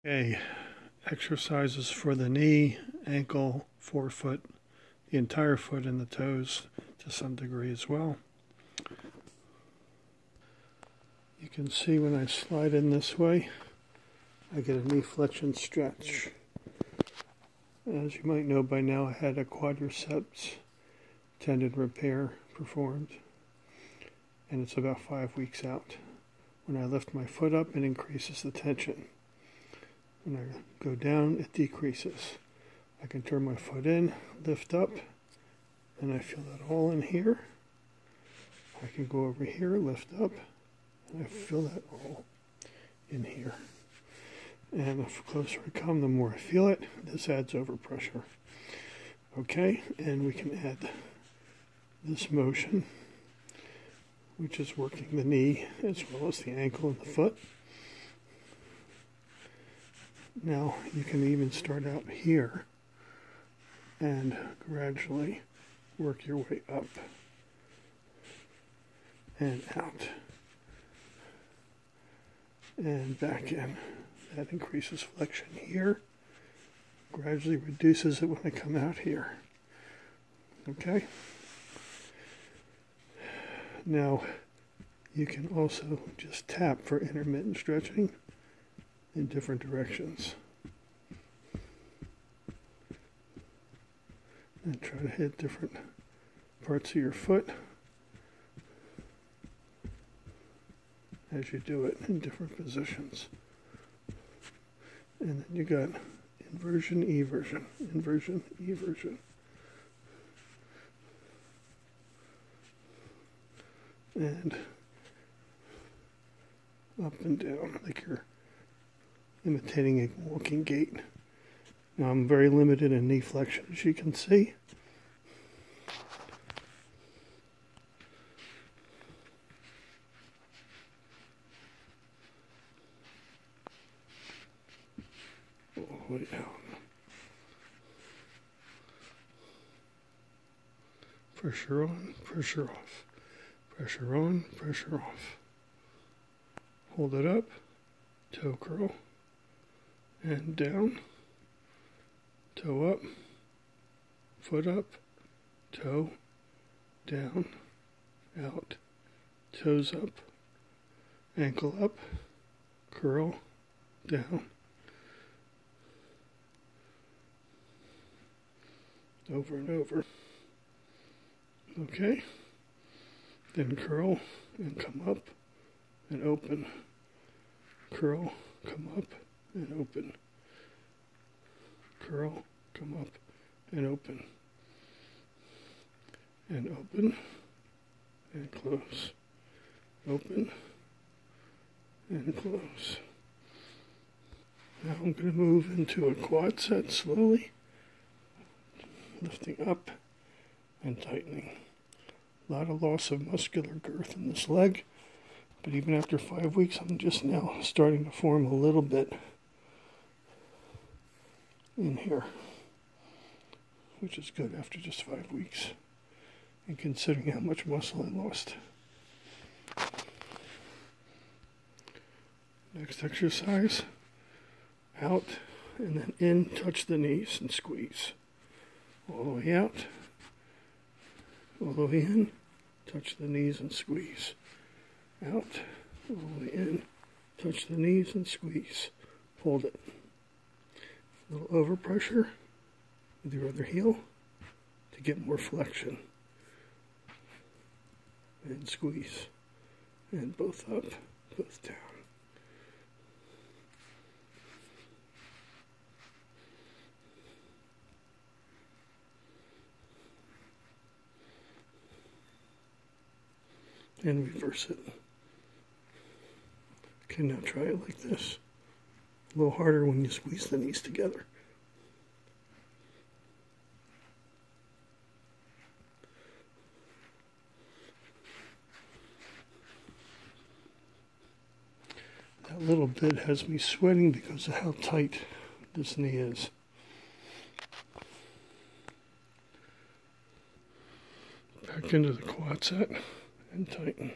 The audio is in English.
Okay, exercises for the knee, ankle, forefoot, the entire foot and the toes to some degree as well. You can see when I slide in this way, I get a knee flexion stretch. As you might know by now, I had a quadriceps tendon repair performed, and it's about 5 weeks out. When I lift my foot up, it increases the tension. When I go down, it decreases. I can turn my foot in, lift up, and I feel that all in here. I can go over here, lift up, and I feel that all in here. And the closer I come, the more I feel it. This adds overpressure. Okay, and we can add this motion, which is working the knee as well as the ankle and the foot. Now you can even start out here and gradually work your way up and out and back in. That increases flexion here, gradually reduces it when I come out here. Okay? Now you can also just tap for intermittent stretching in different directions. And try to hit different parts of your foot as you do it in different positions. And then you got inversion, eversion, inversion, eversion. And up and down like you're imitating a walking gait. Now I'm very limited in knee flexion, as you can see. All the way down. Pressure on, pressure off. Pressure on, pressure off. Hold it up, toe curl, and down, toe up, foot up, toe, down, out, toes up, ankle up, curl, down, over and over. Okay? Then curl and come up and open. Curl, come up and open. Curl, come up and open. And open and close. Open and close. Now I'm going to move into a quad set slowly. Lifting up and tightening. A lot of loss of muscular girth in this leg, but even after 5 weeks, I'm just now starting to form a little bit in here, which is good after just 5 weeks, and considering how much muscle I lost. Next exercise, out and then in, touch the knees and squeeze. All the way out, all the way in, touch the knees and squeeze. Out, all the way in, touch the knees and squeeze. Hold it. A little overpressure with your other heel to get more flexion. And squeeze. And both up, both down. And reverse it. Okay, now try it like this. A little harder when you squeeze the knees together. That little bit has me sweating because of how tight this knee is. Back into the quad set and tighten.